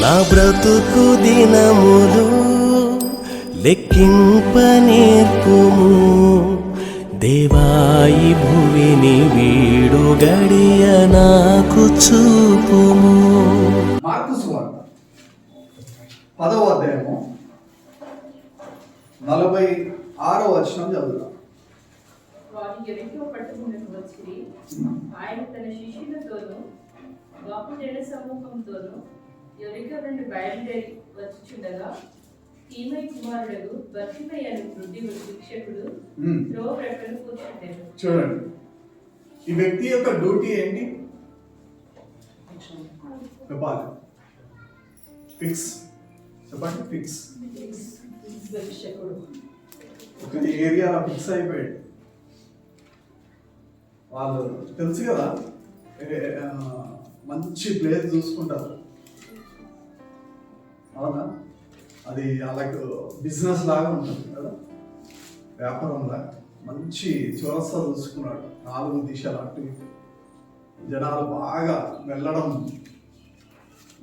నా బ్రతుకు దినములు లెక్కింప నేర్పుము దేవాయి భువిని వీడు గడియ నాకు చూపుము. మార్కు సువార్త 10వ అధ్యాయము 46వ వచనం చదువుతాం. వారు ఎరికో పట్టణమునకు వచ్చిరి. ఆయన తన శిష్యులతోనూ గొప్ప జన సమూహంతోనూ ఎరికో నుండి బయలుదేరి వచ్చుచుండగా ఈమె కుమారుడు బర్తిమయి అను వృద్ధి శిక్షకుడు త్రోవ ప్రక్కన కూర్చుంటాడు. చూడండి, ఈ వ్యక్తి యొక్క డ్యూటీ ఏంటి? చెప్పాలి. ఫిక్స్ చెప్పండి. ఫిక్స్ ఒక ఏరియాలో ఫిక్స్ అయిపోయాడు. వాళ్ళు తెలుసు కదా, మంచి ప్లేస్ చూసుకుంటారు. అవునా? అది వాళ్ళకు బిజినెస్ లాగా ఉంటుంది కదా, వ్యాపారం లాగా. మంచి చౌరస్తా చూసుకున్నాడు, 4 దిశలు అటు ఇటు జనాలు బాగా వెళ్ళడం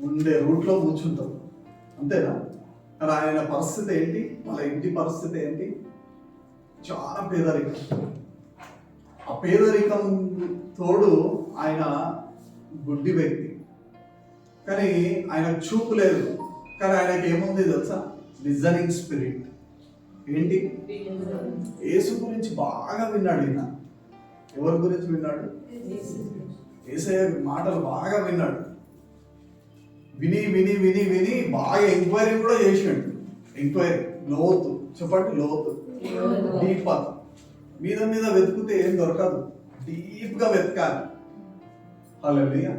ఉండే రూట్లో కూర్చుంటారు, అంతేనా? కానీ ఆయన పరిస్థితి ఏంటి? వాళ్ళ ఇంటి పరిస్థితి ఏంటి? చాలా పేదరికం. ఆ పేదరికం తోడు ఆయన గుడ్డి వ్యక్తి, కానీ ఆయన చూపు లేదు. కానీ ఆయనకి ఏముంది తెలుసా? Listening spirit. ఏంటి? యేసు గురించి బాగా విన్నాడు ఈయన. ఎవరి గురించి విన్నాడు? యేసయ్య మాటలు బాగా విన్నాడు. విని విని విని విని బాగా ఎంక్వైరీ కూడా చేసాడు. ఎంక్వైరీ, లోతు. చెప్పండి, లోతు, డీప్. మీద మీద వెతుకుతే ఏం దొరకదు, డీప్ గా వెతకాలి. హల్లెలూయా.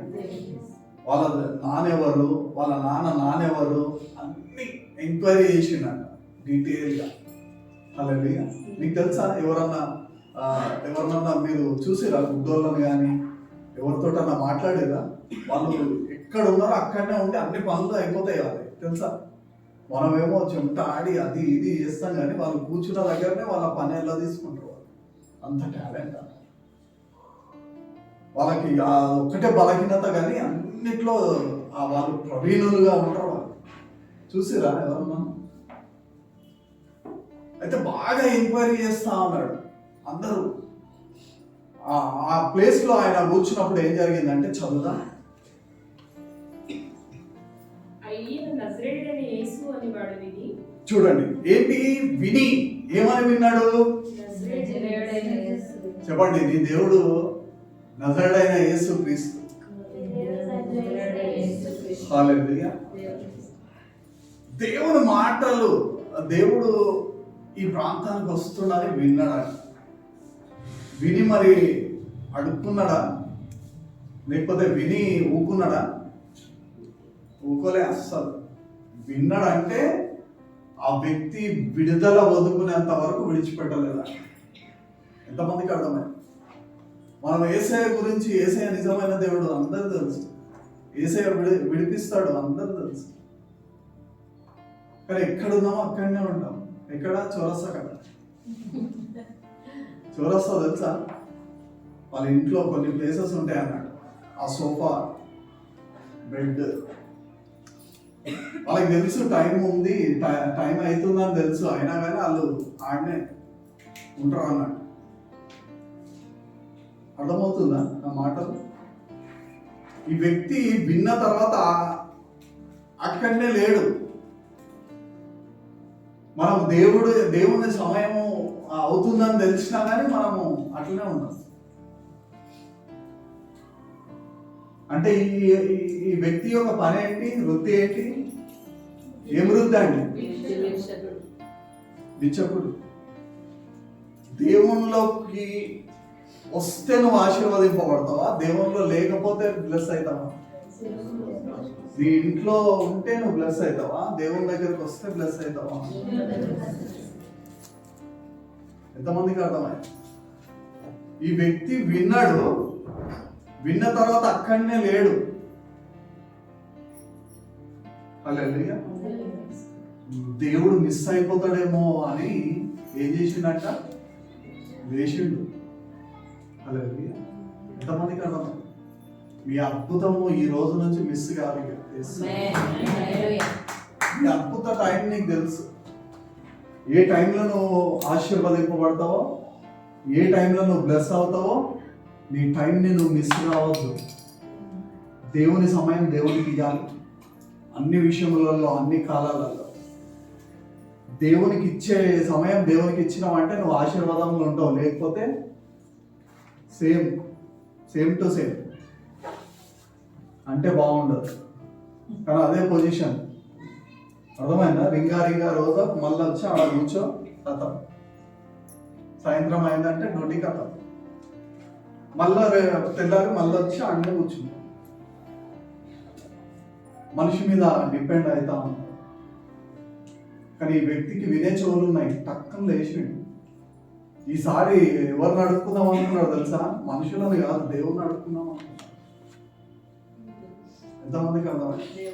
వాళ్ళ నాన్నెవరు, వాళ్ళ నాన్నెవరు అన్ని ఎంక్వైరీ చేసిండట డీటెయిల్గా. హల్లెలూయా. మీకు తెలుసా, ఎవరన్నా మీరు చూసిరా గుడ్డోళ్ళని కానీ ఎవరితోటన్నా మాట్లాడేదా? వాళ్ళు ఎక్కడ ఉన్నారో అక్కడనే ఉండి అన్ని పనులు అయిపోతాయి వాళ్ళకి, తెలుసా? మనమేమో చెమట ఆడి అది ఇది చేస్తాం, కానీ వాళ్ళు కూర్చున్న దగ్గరనే వాళ్ళ పని ఎలా తీసుకుంటారు. వాళ్ళు అంత టాలెంట్ వాళ్ళకి. ఒక్కటే బలహీనత, కానీ అన్నిట్లో వాళ్ళు ప్రవీణులుగా ఉంటారు. వాళ్ళు చూసిరా ఎవరన్నా? అయితే బాగా ఎంక్వైరీ చేస్తా ఉన్నాడు అందరూ. ఆ ప్లేస్ లో ఆయన కూర్చున్నప్పుడు ఏం జరిగిందంటే, చదువుదా. చూడండి, ఏంటి విని ఏమని విన్నాడు? చెప్పండి, నీ దేవుడు నజరేయుడైన యేసు క్రీస్తు. హల్లెలూయా. దేవుని మాటలు, దేవుడు ఈ ప్రాంతానికి వస్తున్నాడని విన్నాడా? విని మరి అడుక్కున్నాడా? లేకపోతే విని ఊకున్నాడా? ఊకోలే అస్సలు. విన్నాడంటే ఆ వ్యక్తి విడుదల వదుకునేంత వరకు విడిచిపెట్టలేదా? ఎంతమందికి అర్థమైంది? మనం యేసయ్య గురించి, యేసయ్య నిజమైన దేవుడు అందరూ తెలుసు, యేసయ్య విడిపిస్తాడు అందరూ తెలుసు. కానీ ఎక్కడున్నామో అక్కడనే ఉంటాం. ఎక్కడ? చౌరస్తా కదా. చౌరస్తా తెలుసా? వాళ్ళ ఇంట్లో కొన్ని ప్లేసెస్ ఉంటాయి అన్నాడు. ఆ సోఫా, బెడ్, వాళ్ళకి తెలుసు టైం ఉంది, టైం అవుతుందని తెలుసు, అయినా కానీ వాళ్ళు ఆడనే ఉంటారు అన్నాడు. అర్థమవుతుందా నా మాటలు? ఈ వ్యక్తి విన్న తర్వాత అక్కడనే లేడు. మనం దేవుని సమయము అవుతుందని తెలిసినా కానీ మనము అట్లనే ఉన్నాం. అంటే ఈ వ్యక్తి యొక్క పని ఏంటి? వృత్తి ఏంటి? ఏం వృత్తి అండి? భిక్షకుడు. దేవునిలోకి వస్తే నువ్వు ఆశీర్వదింపబడతావా? దేవునిలో లేకపోతే బ్లెస్ అవుతావా? నీ ఇంట్లో ఉంటే నువ్వు బ్లెస్ అవుతావా? దేవుని దగ్గరికి వస్తే బ్లెస్ అవుతావా? ఎంతమందికి అర్థమైంది? ఈ వ్యక్తి విన్నాడు, విన్న తర్వాత అక్కడనే లేడు. హల్లెలూయా. దేవుడు మిస్ అయిపోతాడేమో అని ఏం చేసిండట? వేసిండు. హల్లెలూయా. ఎంతమందికి అర్థం? మీ అద్భుతము ఈ రోజు నుంచి మిస్ కాదు. టైం నీకు తెలుసు. ఏ టైంలో నువ్వు ఆశీర్వదింపబడతావో, ఏ టైంలో నువ్వు బ్లెస్ అవుతావో, నీ టైంని నువ్వు మిస్ కావద్దు. దేవుని సమయం దేవునికి ఇవ్వాలి. అన్ని విషయములలో, అన్ని కాలాలలో దేవునికి ఇచ్చే సమయం దేవునికి ఇచ్చినావంటే నువ్వు ఆశీర్వాదంలో ఉంటావు. లేకపోతే సేమ్ టు సేమ్ అంటే బాగుండదు. కానీ అదే పొజిషన్, అర్థమైందా? రింగా రోజు మళ్ళీ వచ్చి అలా కూర్చో, కథం. సాయంత్రం అయిందంటే డ్యూటీ కథం. మళ్ళా తెల్లారి మళ్ళీ వచ్చి అన్నీ కూర్చుంటాం. మనిషి మీద డిపెండ్ అవుతా ఉంటాం. కానీ ఈ వ్యక్తికి వినే చెవులు ఉన్నాయి, టక్కన లేచిండు. ఈసారి ఎవరిని అడుక్కుందాం అనుకున్నాడు తెలుసా? మనుషులను కాదు, దేవుణ్ణి అడుక్కుందాం అనుకున్నాడు. ఎంతమందికి అర్థమైంది?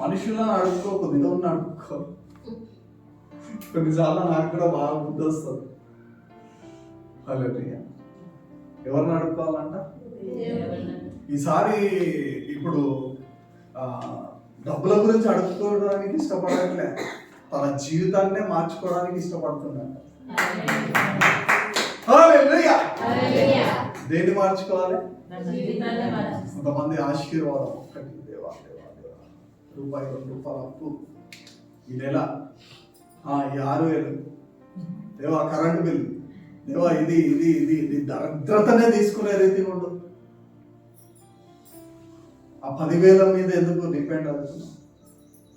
మనుషులను అడుక్కోకు, దేవుణ్ణి అడుక్కో. కొన్నిసార్లు నాకు కూడా బాగా బుద్ధి వస్తుంది. హల్లెలూయా. ఎవరిని అడుక్కోవాలంట? ఈసారి ఇప్పుడు డబ్బుల గురించి అడుక్కోవడానికి ఇష్టపడట్లే, తన జీవితాన్నే మార్చుకోవడానికి ఇష్టపడుతున్నాడు. హల్లెలూయా. దేన్ని మార్చుకోవాలి? కొంతమంది ఆశీర్వాదం, ఒక్కటి దేవా దేవా దేవా, రూపాయి 2 రూపాయలు అప్పు ఈ నెల, ఈ 6,000 దేవా, కరెంటు బిల్లు దేవా, ఇది ఇది ఇది ఇది దరిద్రతనే తీసుకునే రీతిగా ఉండు. ఆ 10,000 మీద ఎందుకు డిపెండ్ అవుతున్నావు?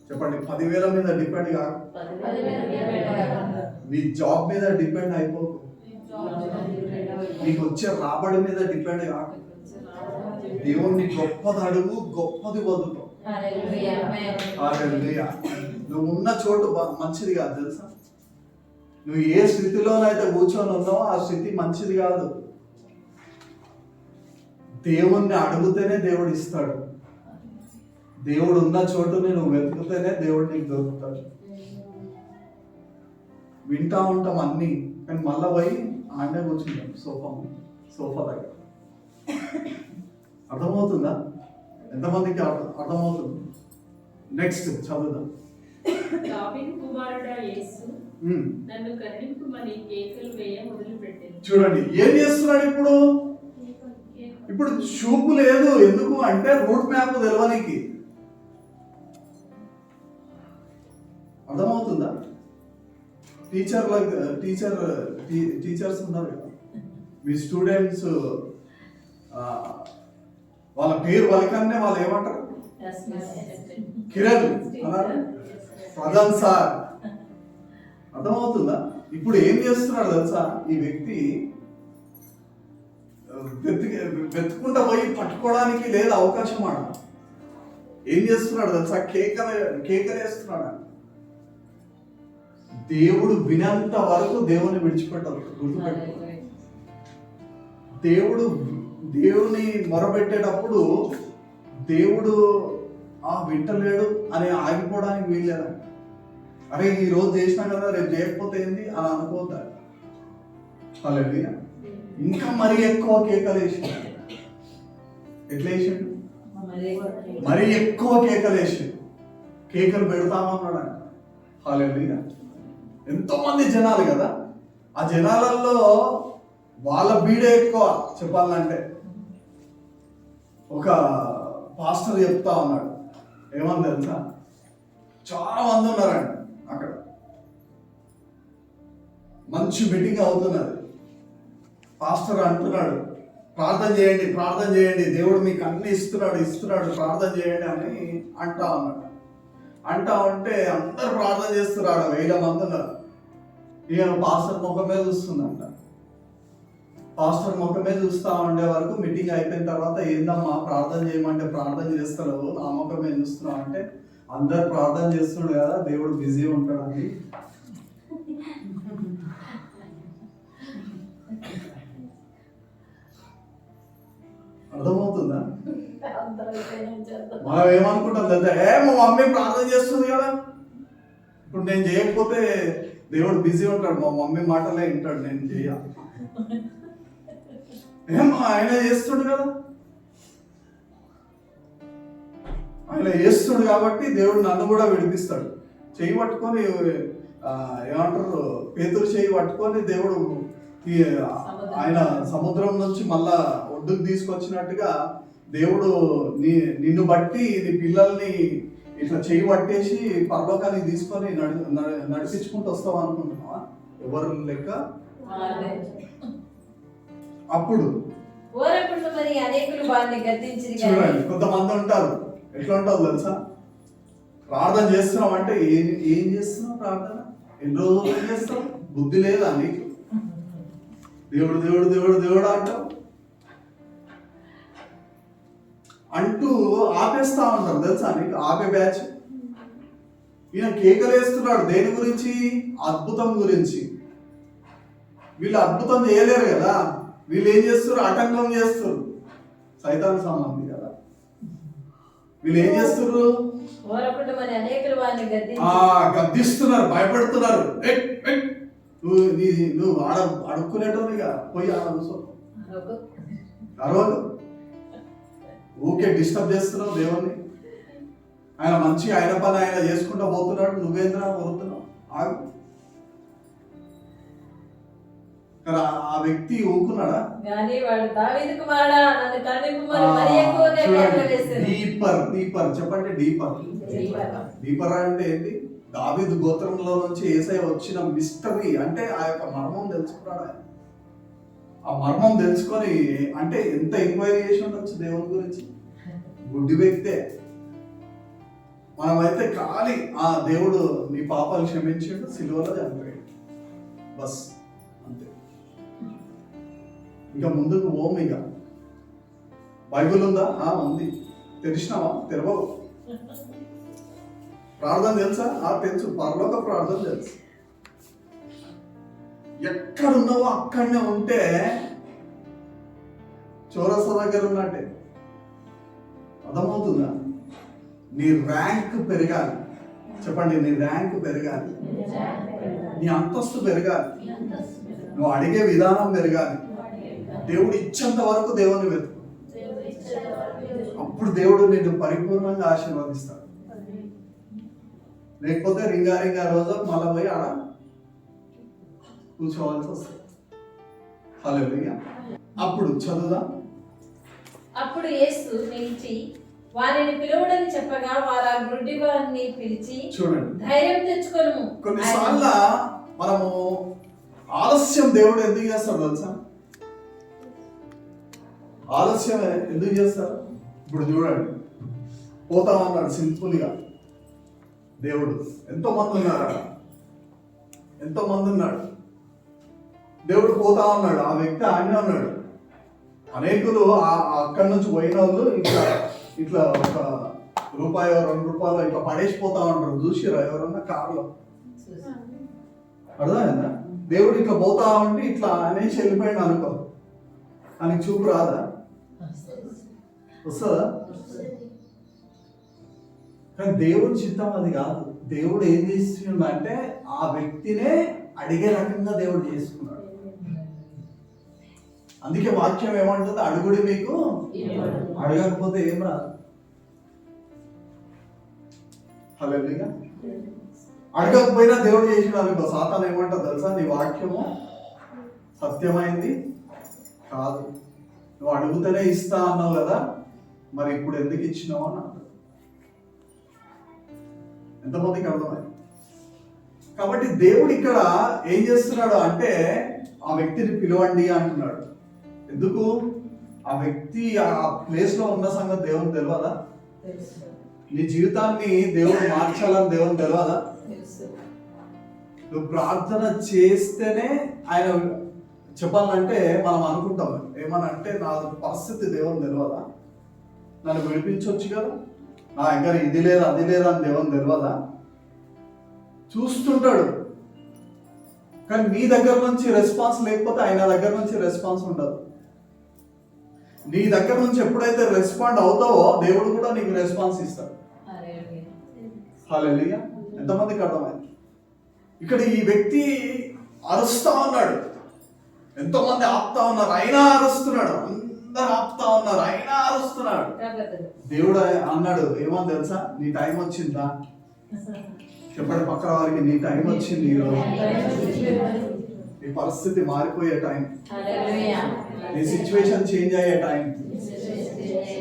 చెప్పండి. 10,000 మీద డిపెండ్ కాదు. నీ జాబ్ మీద డిపెండ్ అయిపోకు. నీకు వచ్చే రాబడి మీద డిపెండ్ కాదు. దేవుణ్ణి గొప్పది అడుగు, గొప్పది వదులుకో. హల్లెలూయా. నువ్వు ఉన్న చోటు మంచిది కాదు తెలుసా? నువ్వు ఏ స్థితిలోనైతే కూర్చొని ఉన్నావో ఆ స్థితి మంచిది కాదు. దేవుణ్ణి అడుగుతేనే దేవుడు ఇస్తాడు. దేవుడు ఉన్న చోటుని నువ్వు వెతుకుతేనే దేవుడు నీకు దొరుకుతాడు. వింటా ఉంటాం అన్ని, కానీ మళ్ళా పోయి ఆడే కూర్చుంటాం సోఫా దగ్గర. అర్థమవుతుందా? ఎంతమందికి అర్థమవుతుంది? నెక్స్ట్ చదువుదాం. దావీదు కుమారుడా యేసు నన్ను కరుణింపుమని కేకలు వేయ మొదలుపెట్టాను. చూడండి ఏం చేస్తున్నాడు ఇప్పుడు. ఇప్పుడు చూపు లేదు. ఎందుకు అంటే రూట్ మ్యాప్ తెలవనికి. అర్థమవుతుందా? టీచర్స్ ఉన్నారు కదా, మీ స్టూడెంట్స్ వాళ్ళ పేరు వాళ్ళకన్నా వాళ్ళు ఏమంటారు? కిరణ్ అన్నారు, ప్రధాన్ సార్. అర్థమవుతుందా? ఇప్పుడు ఏం చేస్తున్నాడు తెలుసా? ఈ వ్యక్తి వెతుకుంటా పోయి పట్టుకోవడానికి లేదు అవకాశం. ఆడ ఏం చేస్తున్నాడు తెలుసా? కేకలేస్తున్నాడు. దేవుడు వినంత వరకు దేవుని విడిచిపెట్టాలి. గుర్తుపెట్టుకో. దేవుని మొరబెట్టేటప్పుడు దేవుడు వింటలేడు అని ఆగిపోవడానికి వీల్లేదా? అరే ఈ రోజు చేసినా కదా, రేపు చేయకపోతే ఏంది అని అనుకోతాడు. హల్లెలూయా. ఇంకా మరీ ఎక్కువ కేకలేసి, ఎట్లా వేసిండు? మరీ ఎక్కువ కేకలేసి కేకలు పెడతామన్నాడు. హల్లెలూయా. ఎంతో మంది జనాలు కదా, ఆ జనాలలో వాళ్ళ బీడే ఎక్కువ. చెప్పాలంటే ఒక పాస్టర్ చెప్తా ఉన్నాడు, ఏమని తెలుసా? చాలా మంది ఉన్నారండి అక్కడ, మంచి మీటింగ్ అవుతున్నది. పాస్టర్ అంటున్నాడు, ప్రార్థన చేయండి, ప్రార్థన చేయండి, దేవుడు మీకు అన్ని ఇస్తున్నాడు, ప్రార్థన చేయండి అని అంటా ఉన్నాడు. అంటా ఉంటే అందరు ప్రార్థన చేస్తున్నాడు. 1000 మంది ఉన్నారు. ఈయన పాస్టర్ ముఖం మీద చూస్తుందంట. పాస్టర్ ముఖం మీద చూస్తా ఉండే వరకు మీటింగ్ అయిపోయిన తర్వాత, ఏందమ్మా ప్రార్థన చేయమంటే ప్రార్థన చేస్తావు, నా ముఖం మీద చూస్తున్నావు అంటే, అందరు ప్రార్థన చేస్తున్నాడు కదా, దేవుడు బిజీ ఉంటాడని. అర్థమవుతుందా? మనం ఏమనుకుంటాం తెలుసా? మా మమ్మీ ప్రార్థన చేస్తుంది కదా, ఇప్పుడు నేను చేయకపోతే దేవుడు బిజీ ఉంటాడు, మా మమ్మీ మాటలే వింటాడు, నేను చేయ. ఆయన చేస్తుడు కదా, ఆయన చేస్తుడు కాబట్టి దేవుడు నన్ను కూడా విడిపిస్తాడు. చెయ్యి పట్టుకొని ఏమంటారు, పేతురు చెయ్యి పట్టుకొని దేవుడు ఆయన సముద్రం నుంచి మళ్ళా ఒడ్డుకు తీసుకొచ్చినట్టుగా దేవుడు నిన్ను బట్టి నీ పిల్లల్ని ఇట్లా చెయ్యి పట్టేసి పరలోకానికి తీసుకొని నడిపించుకుంటూ వస్తావు అనుకుంటున్నావా? ఎవరు లెక్క. అప్పుడు చూడండి, కొంతమంది ఉంటారు ఎట్లా ఉంటావు తెలుసా, ప్రార్థన చేస్తున్నావు అంటే ఏం చేస్తున్నావు? ప్రార్థన ఎన్ని రోజులు ఏం చేస్తావు? బుద్ధి లేదా నీకు? దేవుడు దేవుడు దేవుడు దేవుడు అంటూ ఆపేస్తా ఉంటారు తెలుసా నీకు? ఆపే బ్యాచ్. ఈయన కేకలేస్తున్నాడు దేని గురించి? అద్భుతం గురించి. వీళ్ళు అద్భుతం చేయలేరు కదా, వీళ్ళు ఏం చేస్తారు? ఆటంకం చేస్తారు. సైతాన్ సంబంధి కదా వీళ్ళు. ఏం చేస్తారు? గద్దిస్తున్నారు, భయపడుతున్నారు. నువ్వు అడుక్కునేటోనిగా పోయి ఆడ కూర్చో, అరవదు. ఊకే డిస్టర్బ్ చేస్తున్నావు దేవుణ్ణి. ఆయన మంచి ఆయన పని ఆయన చేసుకుంటూ పోతున్నాడు, నువ్వేంద్రా పోతున్నావు? ఆగు. ఆ వ్యక్తి ఊరుకున్నాడా? డీపర్ చెప్పండి. డీపర్ అంటే ఏంటి? దావీదు గోత్రంలో నుంచి యేసయ్య వచ్చిన మిస్టరీ అంటే ఆ యొక్క మర్మం తెలుసుకున్నాడు ఆయన. ఆ మర్మం తెలుసుకొని అంటే ఎంత ఎంక్వైరీ చేసి ఉండొచ్చు దేవుని గురించి. గుడ్డి వ్యక్తే. మనమైతే ఖాళీ ఆ దేవుడు నీ పాపాలు క్షమించాడు, సిలువలో చనిపోయాడు, బస్ అంతే. ఇంకా ముందుకు ఓం. ఇక బైబిల్ ఉందా? ఉంది. తెలిసినావా? తెరవవు. ప్రార్థన తెలుసా? తెలుసు. పరలోక ప్రార్థన తెలుసు. ఎక్కడున్నావో అక్కడనే ఉంటే చౌరస్తా దగ్గర ఉన్నట్టే. అర్థమవుతుందా? నీ ర్యాంక్ పెరగాలి. చెప్పండి, నీ ర్యాంక్ పెరగాలి, నీ అంతస్తు పెరగాలి, నువ్వు అడిగే విధానం పెరగాలి. దేవుడు ఇచ్చేంత వరకు దేవుని వెతుకు. అప్పుడు దేవుడు నిన్ను పరిపూర్ణంగా ఆశీర్వదిస్తాడు. లేకపోతే రింగా రోజు మళ్ళీ పోయి ఆడ కూర్చోవాల్సి వస్తుంది. హల్లెలూయా. అప్పుడు చదువుదా. అప్పుడు యేసు నిలిచి వారిని పిలువడని చెప్పగా వారు ఆ గుడ్డి వారిని పిలిచి, చూడండి, ధైర్యం తెచ్చుకోను. కొన్నిసార్లు మనము ఆలస్యం దేవుడు ఎందుకు చేస్తాడు తెలుసా? ఆలస్యం ఎందుకు చేస్తారు? ఇప్పుడు చూడండి, పోతా ఉన్నాడు సింపుల్ గా దేవుడు. ఎంతో మంది ఉన్నాడు. దేవుడు పోతా ఉన్నాడు, ఆ వ్యక్తి ఆనే ఉన్నాడు. అనేకులు అక్కడి నుంచి పోయిన వాళ్ళు ఇట్లా ఒక రూపాయో 2 రూపాయలు ఇట్లా పడేసిపోతా ఉంటారు. చూసిరా ఎవరన్నా కారులో? అర్థమైందా? దేవుడు ఇట్లా పోతా ఉంటే ఇట్లా అనేసి వెళ్ళిపోయాడు అనుకో, ఆయనకి చూపు రాదా? వస్తుందా? కానీ దేవుడి చిత్తం అది కాదు. దేవుడు ఏం చేస్తుందంటే ఆ వ్యక్తినే అడిగే రకంగా దేవుడు చేసుకున్నాడు. అందుకే వాక్యం ఏమంటుంది? అడుగుడి మీకు, అడగకపోతే ఏం రాదు. హల్లెలూయా. అడగకపోయినా దేవుడు చేసిన అనుకో, సాతాను ఏమంటుంది తెలుసా? నీ వాక్యము సత్యమైంది కాదు, నువ్వు అడుగుతూనే ఇస్తా అన్నావు కదా, మరి ఇప్పుడు ఎందుకు ఇచ్చినావు అని అంటాడు. ఎంతమందికి అర్థమైంది? కాబట్టి దేవుడు ఇక్కడ ఏం చేస్తున్నాడు అంటే ఆ వ్యక్తిని పిలవండి అంటున్నాడు. ఎందుకు? ఆ వ్యక్తి ఆ ప్లేస్ లో ఉన్న సంగతి దేవుని తెలియదా? నీ జీవితాన్ని దేవుడు మార్చాలని దేవుని తెలియదా? నువ్వు ప్రార్థన చేస్తేనే ఆయన చెప్పాలంటే మనం అనుకుంటాం ఏమనంటే, నా పరిస్థితి దేవుని తెలియదా? నన్ను విడిపించవచ్చు కదా, నా దగ్గర ఇది లేదు అది లేదు అని దేవుని తెలియదా? చూస్తుంటాడు. కానీ నీ దగ్గర నుంచి రెస్పాన్స్ లేకపోతే ఆయన దగ్గర నుంచి రెస్పాన్స్ ఉండదు. నీ దగ్గర నుంచి ఎప్పుడైతే రెస్పాండ్ అవుతావో దేవుడు కూడా నీకు రెస్పాన్స్ ఇస్తాడు. హల్లెలూయా. ఎంతమందికి అర్థమైంది? ఇక్కడ ఈ వ్యక్తి అరుస్తా ఉన్నాడు, ఎంతో మంది ఆపుతా ఉన్నారు, అయినా అరుస్తున్నాడు. అందరు ఆపుతా ఉన్నారు, అయినా అరుస్తున్నాడు. దేవుడు అన్నాడు ఏమని తెలుసా? నీ టైం వచ్చిందా? చెప్పండి పక్కన వారికి, నీ టైం వచ్చింది ఈరోజు. నీ పరిస్థితి మారిపోయే టైం, నీ సిచ్యువేషన్ చేంజ్ అయ్యే టైం.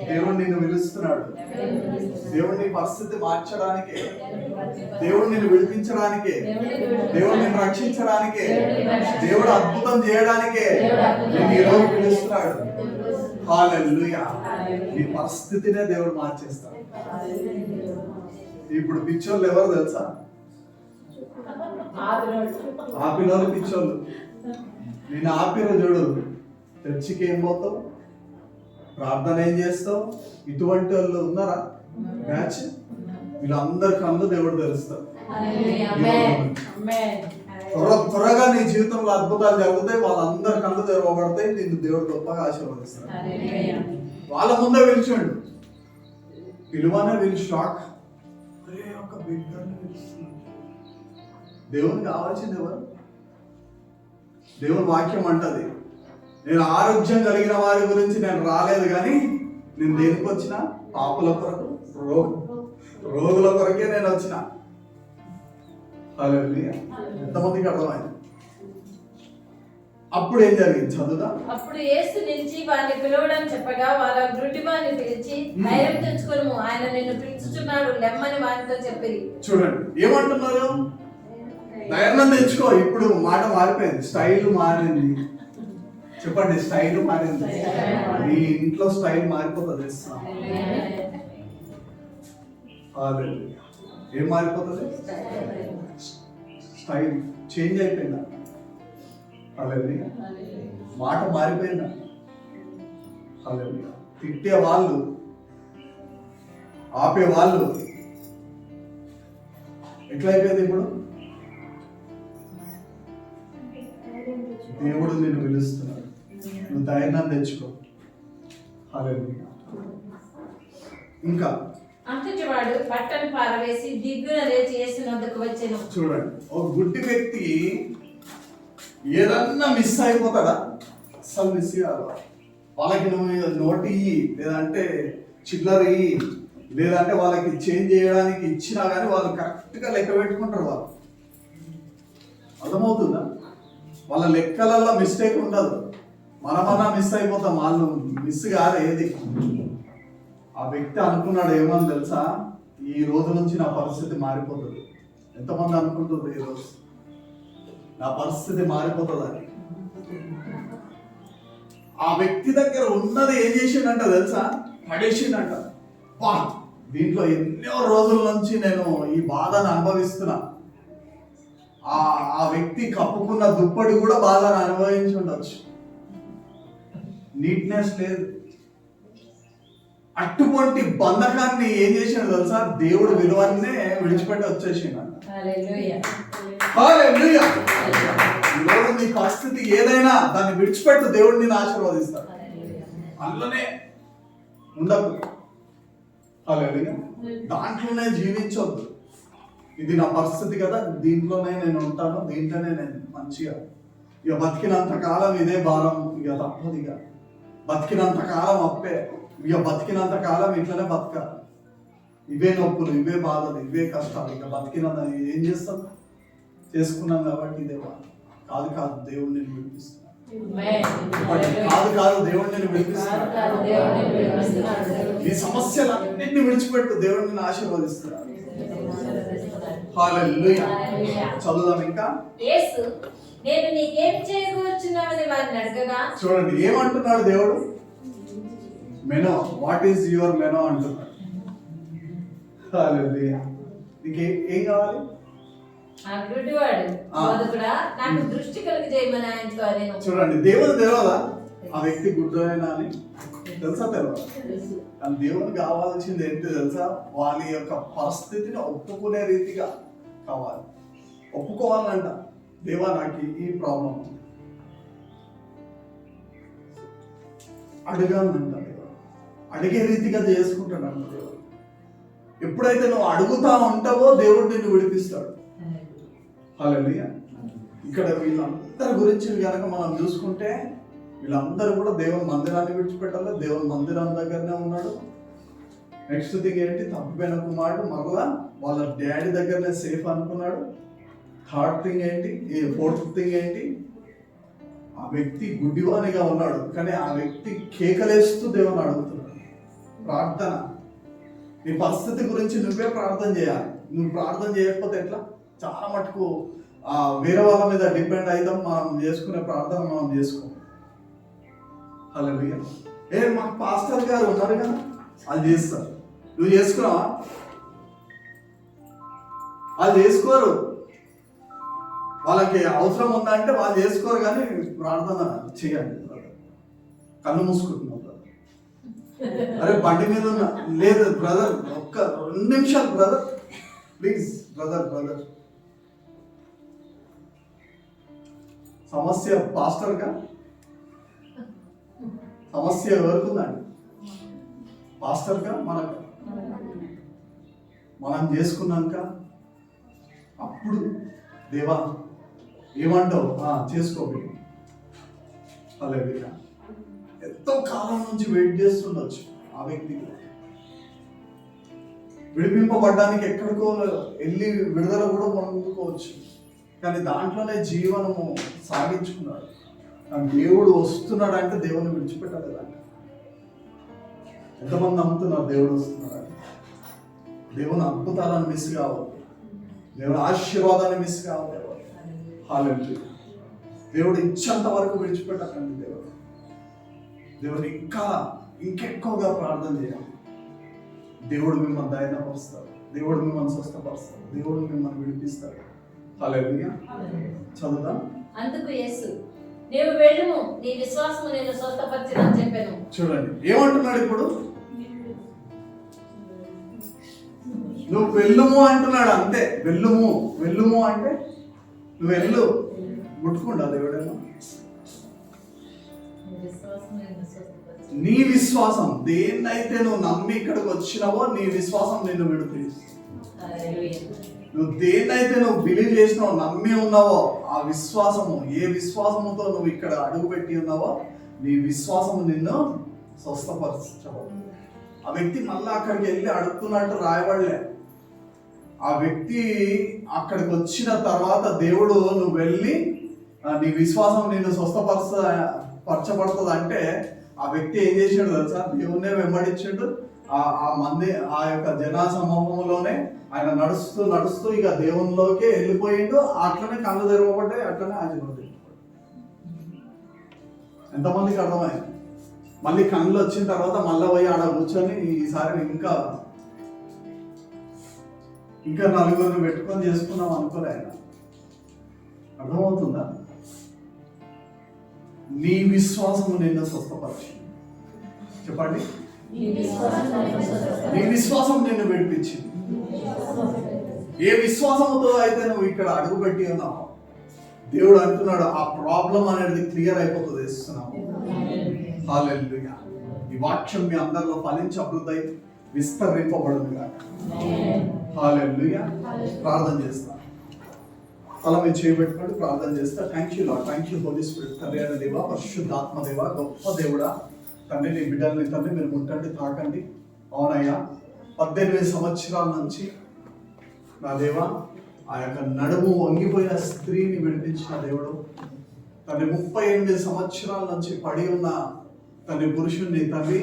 దేవుడు నిన్ను పిలుస్తున్నాడు. దేవుడు నీ పరిస్థితి మార్చడానికే, దేవుడు నిన్ను విడిపించడానికే, దేవుడు నిన్ను రక్షించడానికే, దేవుడు అద్భుతం చేయడానికే నిన్ను ఈరోజు పిలుస్తున్నాడు. హల్లెలూయా. నీ పరిస్థితినే దేవుడు మార్చేస్తాడు. ఇప్పుడు పిచ్చోళ్ళు ఎవరు తెలుసా? ఆపినోళ్ళు పిచ్చోళ్ళు. నేను ఆపిన చూడు, చర్చికి ఏం పోతావు, ప్రార్థన ఏం చేస్తావు, ఇటువంటి వాళ్ళు ఉన్నారా బ్యాచ్? వీళ్ళందరి కళ్ళు దేవుడు తెలుస్తారు. త్వరగా నీ జీవితంలో అద్భుతాలు జరుగుతాయి, వాళ్ళందరి కళ్ళు తెరవబడతాయి, నిన్ను దేవుడు గొప్పగా ఆశీర్వదిస్తాడు. వాళ్ళ ముందే పిలిచిండు, పిలువనే వీళ్ళు షాక్. ఒక బిడ్డని పిలుస్తున్నాడు. దేవునికి కావాల్సింది ఎవరు? దేవుని వాక్యం అంటది, నేను ఆరోగ్యం కలిగిన వారి గురించి నేను రాలేదు, కానీ నేను దేనికి వచ్చిన? పాపుల కొరకు, రోగుల కొరకే నేను వచ్చిన. హల్లెలూయా. ఎంతమందికి అర్థమైంది? అప్పుడు ఏం జరిగింది చదువుదా? అప్పుడు యేసు నిలిచి వారిని పిలవడం చెప్పగా వారు గుడ్డి వారిని పిలిచి, ధైర్యం తెచ్చుకొనుము, ఆయన నిన్ను పిలుచుచున్నాడు, లెమ్మని వారితో చెప్పిరి. చూడండి ఏమంటున్నారు, ధైర్యం తెచ్చుకో. ఇప్పుడు మాట మారిపోయింది, స్టైల్ మారింది. చెప్పండి, స్టైల్ మారింది. నీ ఇంట్లో స్టైల్ మారిపోతుంది. ఏం మారిపోతుంది? స్టైల్ చేంజ్ అయిపోయిందా? హల్లెలూయా. మాట మారిపోయిందా? హల్లెలూయా. తిట్టే వాళ్ళు, ఆపే వాళ్ళు ఎట్లయిపోయింది ఇప్పుడు? దేవుడు నిన్ను పిలుస్తున్నాడు, నువ్వు ధైర్యం తెచ్చుకో. హల్లెలూయా. ఇంకా అంతటివాడు బట్టను పారవేసి దిగ్గున లేచి యేసు వద్దకు వచ్చెను. చూడండి, ఒక గుడ్డి వ్యక్తి ఏదన్నా మిస్ అయిపోతాడా? అస్సలు మిస్ కాదు. వాళ్ళకి నువ్వు నోటి ఇయ్యి, లేదంటే చిల్లర ఇయ్యి, లేదంటే వాళ్ళకి చేంజ్ చేయడానికి ఇచ్చినా కానీ వాళ్ళు కరెక్ట్గా లెక్క పెట్టుకుంటారు. వాళ్ళు అర్థమవుతుందా? వాళ్ళ లెక్కలలో మిస్టేక్ ఉండదు. మనమన్నా మిస్ అయిపోతాం, వాళ్ళు మిస్ కాదు ఏది. ఆ వ్యక్తి అనుకున్నాడు ఏమని తెలుసా, ఈ రోజు నుంచి నా పరిస్థితి మారిపోతుంది. ఎంతమంది అనుకుంటుంది ఈ రోజు నా పరిస్థితి మారిపోతుందని? ఆ వ్యక్తి దగ్గర ఉన్నది ఏం చేసిండంట తెలుసా? పడేసిండంట. వా, దీంట్లో ఎన్నో రోజుల నుంచి నేను ఈ బాధను అనుభవిస్తున్నా. ఆ వ్యక్తి కప్పుకున్న దుప్పటి కూడా బాధను అనుభవించి ఉండొచ్చు. నీట్నెస్ లేదు. అటువంటి బంధకాన్ని ఏం చేసాడు తెలుసా? దేవుడు విలువన్నే విడిచిపెట్టి వచ్చేసిండు. హల్లెలూయా. ఈరోజు నీ పరిస్థితి ఏదైనా దాన్ని విడిచిపెట్టు, దేవుడు నిన్ను ఆశీర్వదిస్తాడు. అందులోనే ఉండదు. హల్లెలూయా. దాంట్లోనే జీవించొద్దు. ఇది నా పరిస్థితి కదా, దీంట్లోనే నేను ఉంటాను, దీంట్లోనే నేను మంచిగా ఇక బతికినంత కాలం ఇదే భారం, ఇక తప్పదు. ఇక బతికినంత కాలం అప్పే, ఇక బతికినంత కాలం ఇట్లనే బతకాలి. ఇవే నొప్పులు, ఇవే బాధలు, ఇవే కష్టాలు. ఇక బతికినంత ఏం చేస్తాం? చేసుకున్నాం కాబట్టి ఇదే బాధ. కాదు కాదు, దేవుడు నేను విడిపిస్తున్నాను. కాదు దేవుడు నేను విడిపిస్తున్నాను. ఈ సమస్యలన్నింటినీ విడిచిపెట్టు, దేవుడు నిన్ను ఆశీర్వదిస్తున్నాడు. హల్లెలూయా. చదువుదాం ఇంకా. యేసు, నేను నీకేం చేయవచ్చున్నావని వారిని అడగగా, చూడండి ఏమంటున్నాడు దేవుడు? మెనో, వాట్ ఈస్ యువర్ మెనో అంటున్నాడు. హల్లెలూయా. నీకు ఏం కావాలి? ఆ గుడ్డివాడు బోధకుడా, నాకు దృష్టి కలిగజేయమని ఆయనతో అనెను. చూడండి, దేవుడు తెలియదా ఆ వ్యక్తి గుడ్డైనా అని? తెలుసా? తెలియదు. కానీ దేవునికి కావాల్సింది ఏంటి తెలుసా? వాళ్ళ యొక్క పరిస్థితిని ఒప్పుకునే రీతిగా కావాలి. ఒప్పుకోవాలంట, దేవా నాకు ఈ ప్రాబ్లం, అడగాలంట. అడిగే రీతిగా చేసుకుంటాడు అంట దేవుడు. ఎప్పుడైతే నువ్వు అడుగుతా ఉంటావో దేవుడు నిన్ను విడిపిస్తాడు. హల్లెలూయా. ఇక్కడ వీళ్ళందరి గురించి కనుక మనం చూసుకుంటే, వీళ్ళందరూ కూడా దేవుని మందిరాన్ని విడిచిపెట్టాలి. దేవుని మందిరం దగ్గరనే ఉన్నాడు. నెక్స్ట్ థింగ్ ఏంటి, తప్పిపోయిన కుమారుడు మరలా వాళ్ళ డాడీ దగ్గరనే సేఫ్ అనుకున్నాడు. థర్డ్ థింగ్ ఏంటి, ఫోర్త్ థింగ్ ఏంటి, ఆ వ్యక్తి గుడ్డివానిగా ఉన్నాడు, కానీ ఆ వ్యక్తి కేకలేస్తూ దేవుని అడుగుతున్నాడు. ప్రార్థన, నీ పరిస్థితి గురించి నువ్వే ప్రార్థన చేయాలి. నువ్వు ప్రార్థన చేయకపోతే ఎట్లా? చాలా మటుకు వేరే వాళ్ళ మీద డిపెండ్ అవుతాం. మనం చేసుకునే ప్రార్థన మనం చేసుకోం. హల్లెలూయా. మాకు పాస్టర్ గారు ఉన్నారు కదా, అది చేస్తారు. నువ్వు చేసుకున్నావా? వాళ్ళు చేసుకోరు. వాళ్ళకి అవసరం ఉందంటే వాళ్ళు చేసుకోరు, కానీ ప్రార్థన చేయండి. కళ్ళు మూసుకుంటున్నావు బ్రదర్. అరే బండి మీద ఉన్నా లేదు బ్రదర్, ఒక్క 2 నిమిషాలు బ్రదర్, ప్లీజ్ బ్రదర్. సమస్య పాస్టర్గా, సమస్య ఎవరుకుందండి? పాస్టర్గా మనం చేసుకున్నాక అప్పుడు దేవా ఏమంటావు, చేసుకోబడి. అలాగే ఎంతో కాలం నుంచి వెయిట్ చేస్తుండొచ్చు ఆ వ్యక్తి, విడిపింపబడ్డానికి ఎక్కడికో వెళ్ళి విడుదల కూడా పొందుకోవచ్చు, కానీ దాంట్లోనే జీవనము సాగించుకున్నాడు. దేవుడు వస్తున్నాడు అంటే దేవుని విడిచిపెట్టాలి కదా. ఎంతమంది నమ్ముతున్నారు దేవుడు వస్తున్నాడు? దేవుని అద్భుతాలను మిస్ కావాలి, దేవుని ఆశీర్వాదాన్ని మిస్ కావాలి. హల్లెలూయా. దేవుడు ఇచ్చేంత వరకు విడిచిపెట్టకండి. దేవుడు ఇంకెక్కువగా ప్రార్థన చేయాలి. దేవుడు మిమ్మల్ని దయపరుస్తాడు, దేవుడు మిమ్మల్ని స్వస్థపరుస్తాడు, దేవుడు మిమ్మల్ని విడిపిస్తాడు. హల్లెలూయా. చదువుదాం. అందుకు యేసు, నీవు వెళ్ళుము, నీ విశ్వాసము నిన్ను స్వస్థపరిచిందని చెప్పాను. చూడండి ఏమంటున్నాడు ఇప్పుడు, నువ్వు వెళ్ళుము అంటున్నాడు. అంతే, వెళ్ళుము అంటే నువ్వు వెళ్ళు. ముట్టుకుండా దేవుడేమో నీ విశ్వాసం, దేన్నైతే నువ్వు నమ్మి ఇక్కడికి వచ్చినావో నీ విశ్వాసం నిన్ను విడిపిస్తుంది. నువ్వు దేన్నైతే నువ్వు బిలీవ్ చేసినావో, నమ్మి ఉన్నావో, ఆ విశ్వాసము, ఏ విశ్వాసముతో నువ్వు ఇక్కడ అడుగు పెట్టి ఉన్నావో నీ విశ్వాసము నిన్ను స్వస్థపరచవు. ఆ వ్యక్తి మళ్ళీ అక్కడికి వెళ్ళి అడుగుతున్నట్టు రాయబడలే. ఆ వ్యక్తి అక్కడికి వచ్చిన తర్వాత దేవుడు నువ్వు వెళ్ళి నీ విశ్వాసం నిన్ను స్వస్థపరచబడుతుంది అంటే ఆ వ్యక్తి ఏం చేశాడు తెలుసా? దేవుణ్ణే వెంబడించాడు. ఆ యొక్క జనా సమూహంలోనే ఆయన నడుస్తూ ఇక దేవునిలోకి వెళ్ళిపోయిండు. అట్లనే కళ్ళు తెరవబడ్డాయి, అట్లనే ఆశీర్వాదం. ఎంతమందికి అర్థమైంది? మళ్ళీ కళ్ళు వచ్చిన తర్వాత మళ్ళీ పోయి ఆడ కూర్చొని ఈసారి ఇంకా నలుగురిని పెట్టుకొని చేసుకున్నాం అనుకోలే ఆయన. అర్థమవుతుందా? నీ విశ్వాసము నిన్ను స్వస్థపరిచింది. చెప్పండి, నీ విశ్వాసం నిన్ను విడిపించింది. ఏ విశ్వాసంతో అయితే నువ్వు ఇక్కడ అడుగు పెట్టి ఉన్నావు, దేవుడు అంటున్నాడు ఆ ప్రాబ్లం అనేది క్లియర్ అయిపోతుంది. ఇస్తున్నావు. హల్లెలూయా. ఈ వాక్యం మీ అందరిలో ఫలించి అభివృద్ధి విస్తరింపబడును గాక. హల్లెలూయా. ప్రార్థన చేస్తా. తల మీద చేయబెట్టుకోండి, ప్రార్థన చేస్తా. Thank you Lord, thank you Holy Spirit. తండ్రి అయిన దేవా, పరిశుద్ధాత్మ దేవా, గొప్ప దేవుడా తండ్రి, నీ బిడ్డల్ని తండ్రి మీరు ముట్టండి, తాకండి. అవునయ్యా, 18 సంవత్సరాల నుంచి నా దేవా ఆ యొక్క నడుము వంగిపోయిన స్త్రీని విడిపించిన దేవుడు, తండ్రి 38 సంవత్సరాల నుంచి పడి ఉన్న తండ్రి పురుషుణ్ణి తండ్రి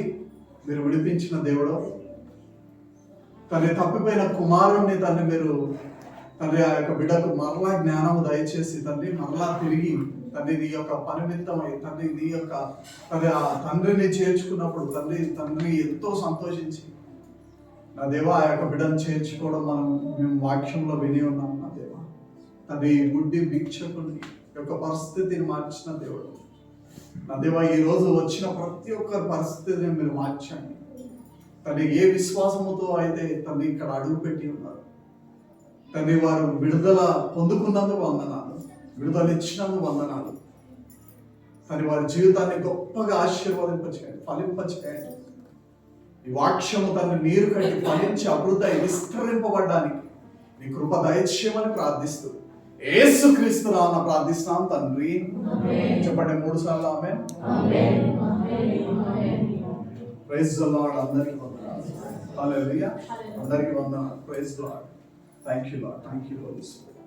మీరు విడిపించిన దేవుడు, తండ్రి తప్పిపోయిన కుమారుణ్ణి తండ్రి మీరు తండ్రి ఆ యొక్క బిడ్డకు మరలా జ్ఞానము దయచేసి తండ్రి మరలా తిరిగి తండ్రి నీ యొక్క పనిమిత్తమై తండ్రి నీ యొక్క తండ్రి ఆ తండ్రిని చేర్చుకున్నప్పుడు తండ్రి ఎంతో సంతోషించి నా దేవా ఆ యొక్క బిడ్డను చేర్చుకోవడం మేము వాక్యంలో విని ఉన్నాం. నా దేవా తండ్రి గుడ్డి భిక్షకుని యొక్క పరిస్థితిని మార్చిన దేవుడు, నా దేవా ఈ రోజు వచ్చిన ప్రతి ఒక్క పరిస్థితిని మీరు మార్చండి తండ్రి. ఏ విశ్వాసముతో అయితే తండ్రి ఇక్కడ అడుగు పెట్టి ఉన్నారు తండ్రి, వారు విడుదల పొందుకున్నందుకు వందనాలు, విడుదల ఇచ్చినందుకు వందనాలు తండ్రి. వారి జీవితాన్ని గొప్పగా ఆశీర్వదింపచేయండి, ఫలింపచేయండి. ఈ వాక్యము తండ్రి నీరు కట్టి ఫలించి అభివృద్ధి విస్తరింపబడ్డానికి నీ కృప దయచేయమని ప్రార్థిస్తూ యేసుక్రీస్తు నామమున ప్రార్థిస్తున్నాం తండ్రి. చెప్పండి 3 సార్లు ఆమేన్. Praise the lord. అందరికీ వందనాలు. హల్లెలూయా. హల్లెలూయా. అందరికీ వందనాలు. Praise Lord. Thank you Lord. Thank you Holy spirit.